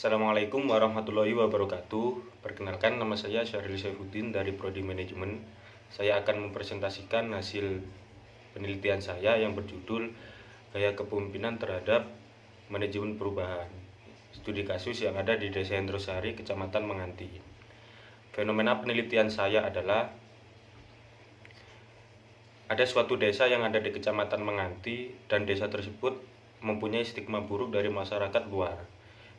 Assalamualaikum warahmatullahi wabarakatuh. Perkenalkan, nama saya Syahril Saifuddin dari Prodi Manajemen. Saya akan mempresentasikan hasil penelitian saya yang berjudul Gaya Kepemimpinan Terhadap Manajemen Perubahan, studi kasus yang ada di Desa Hendrosari, Kecamatan Menganti. Fenomena penelitian saya adalah ada suatu desa yang ada di Kecamatan Menganti dan desa tersebut mempunyai stigma buruk dari masyarakat luar,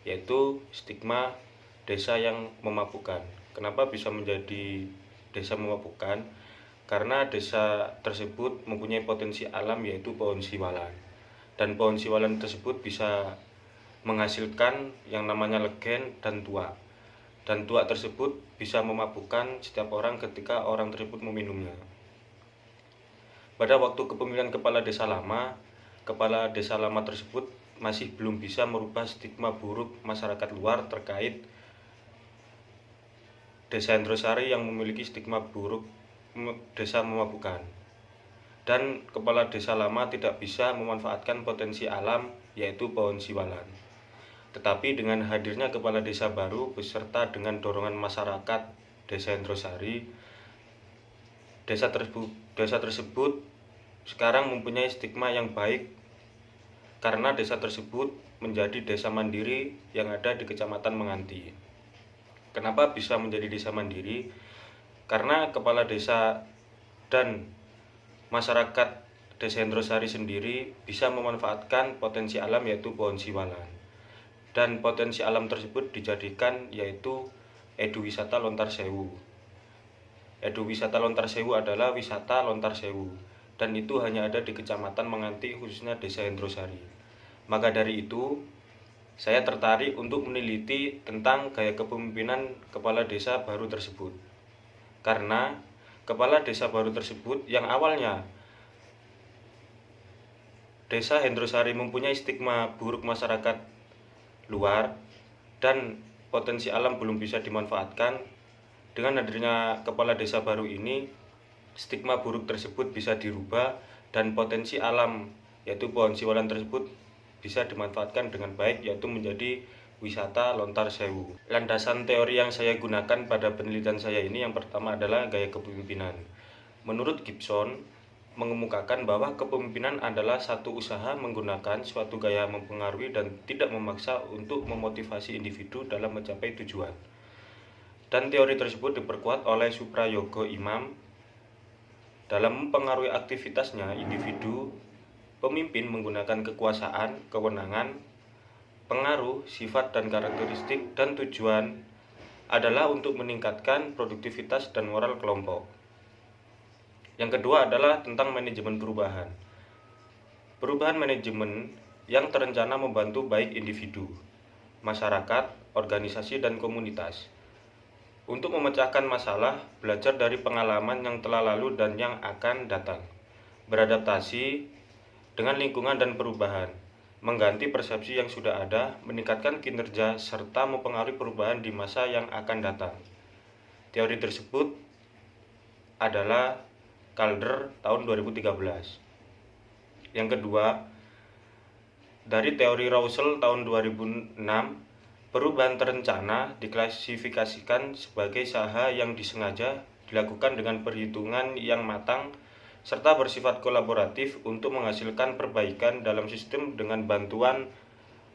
yaitu stigma desa yang memabukkan. Kenapa bisa menjadi desa memabukkan? Karena desa tersebut mempunyai potensi alam, yaitu pohon siwalan. Dan pohon siwalan tersebut bisa menghasilkan yang namanya legen dan tuak. Dan tuak tersebut bisa memabukkan setiap orang ketika orang tersebut meminumnya. Pada waktu kepemilikan kepala desa lama tersebut masih belum bisa merubah stigma buruk masyarakat luar terkait Desa Hendrosari yang memiliki stigma buruk desa memabukkan. Dan kepala desa lama tidak bisa memanfaatkan potensi alam, yaitu pohon siwalan. Tetapi dengan hadirnya kepala desa baru beserta dengan dorongan masyarakat Desa Hendrosari, desa tersebut sekarang mempunyai stigma yang baik karena desa tersebut menjadi desa mandiri yang ada di Kecamatan Menganti. Kenapa bisa menjadi desa mandiri? Karena kepala desa dan masyarakat Desa Hendrosari sendiri bisa memanfaatkan potensi alam, yaitu pohon siwalan. Dan potensi alam tersebut dijadikan yaitu Edu Wisata Lontar Sewu. Edu Wisata Lontar Sewu adalah wisata lontar sewu, dan itu hanya ada di Kecamatan Menganti, khususnya Desa Hendrosari. Maka dari itu, saya tertarik untuk meneliti tentang gaya kepemimpinan kepala desa baru tersebut. Karena kepala desa baru tersebut yang awalnya Desa Hendrosari mempunyai stigma buruk masyarakat luar dan potensi alam belum bisa dimanfaatkan, dengan hadirnya kepala desa baru ini, stigma buruk tersebut bisa dirubah dan potensi alam, yaitu pohon siwalan tersebut, bisa dimanfaatkan dengan baik, yaitu menjadi wisata lontar sewu. Landasan teori yang saya gunakan pada penelitian saya ini yang pertama adalah gaya kepemimpinan. Menurut Gibson, mengemukakan bahwa kepemimpinan adalah satu usaha menggunakan suatu gaya mempengaruhi dan tidak memaksa untuk memotivasi individu dalam mencapai tujuan. Dan teori tersebut diperkuat oleh Suprayogo Imam. Dalam mempengaruhi aktivitasnya, individu pemimpin menggunakan kekuasaan, kewenangan, pengaruh, sifat dan karakteristik, dan tujuan adalah untuk meningkatkan produktivitas dan moral kelompok. Yang kedua adalah tentang manajemen perubahan. Perubahan manajemen yang terencana membantu baik individu, masyarakat, organisasi, dan komunitas untuk memecahkan masalah, belajar dari pengalaman yang telah lalu dan yang akan datang, beradaptasi dengan lingkungan dan perubahan, mengganti persepsi yang sudah ada, meningkatkan kinerja, serta mempengaruhi perubahan di masa yang akan datang. Teori tersebut adalah Calder tahun 2013. Yang kedua, dari teori Russell tahun 2006, perubahan terencana diklasifikasikan sebagai usaha yang disengaja dilakukan dengan perhitungan yang matang serta bersifat kolaboratif untuk menghasilkan perbaikan dalam sistem dengan bantuan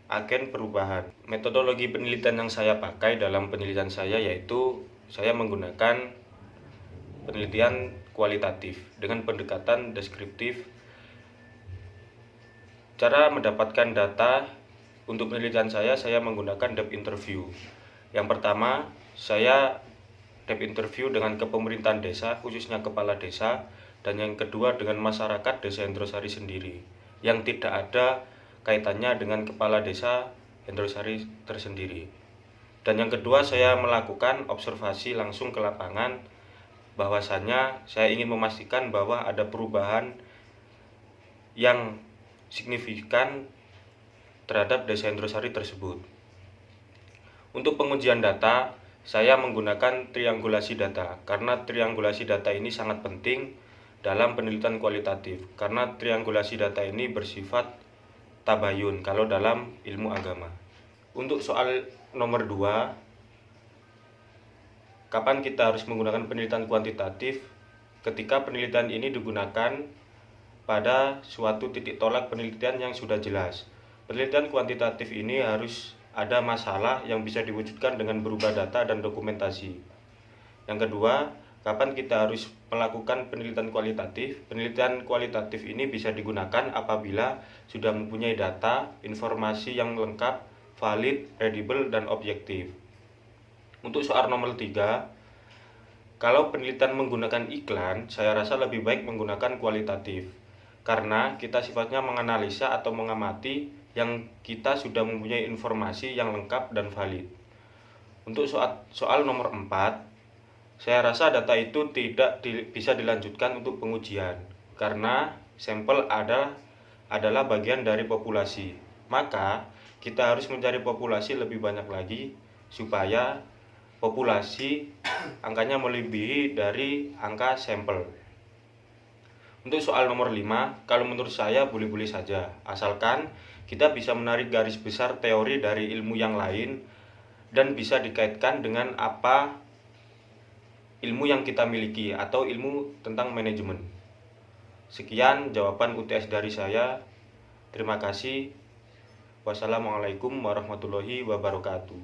agen perubahan. Metodologi penelitian yang saya pakai dalam penelitian saya yaitu saya menggunakan penelitian kualitatif dengan pendekatan deskriptif. Cara mendapatkan data untuk penelitian saya menggunakan depth interview. Yang pertama, saya depth interview dengan kepemerintahan desa, khususnya kepala desa, dan yang kedua dengan masyarakat Desa Hendrosari sendiri, yang tidak ada kaitannya dengan kepala desa Hendrosari tersendiri. Dan yang kedua, saya melakukan observasi langsung ke lapangan, bahwasannya saya ingin memastikan bahwa ada perubahan yang signifikan terhadap Desa Hendrosari tersebut. Untuk pengujian data, saya menggunakan triangulasi data, karena triangulasi data ini sangat penting dalam penelitian kualitatif, karena triangulasi data ini bersifat tabayun kalau dalam ilmu agama. Untuk soal nomor 2, kapan kita harus menggunakan penelitian kuantitatif? Ketika penelitian ini digunakan pada suatu titik tolak penelitian yang sudah jelas. Penelitian kuantitatif ini harus ada masalah yang bisa diwujudkan dengan berupa data dan dokumentasi. Yang kedua, kapan kita harus melakukan penelitian kualitatif? Penelitian kualitatif ini bisa digunakan apabila sudah mempunyai data, informasi yang lengkap, valid, kredibel, dan objektif. Untuk soal nomor 3, kalau penelitian menggunakan iklan, saya rasa lebih baik menggunakan kualitatif. Karena kita sifatnya menganalisa atau mengamati yang kita sudah mempunyai informasi yang lengkap dan valid. Untuk soal nomor 4, saya rasa data itu tidak bisa dilanjutkan untuk pengujian. Karena sampel adalah bagian dari populasi. Maka kita harus mencari populasi lebih banyak lagi supaya populasi angkanya melebihi dari angka sampel. Untuk soal nomor 5, kalau menurut saya boleh-boleh saja, asalkan kita bisa menarik garis besar teori dari ilmu yang lain dan bisa dikaitkan dengan apa ilmu yang kita miliki atau ilmu tentang manajemen. Sekian jawaban UTS dari saya. Terima kasih. Wassalamualaikum warahmatullahi wabarakatuh.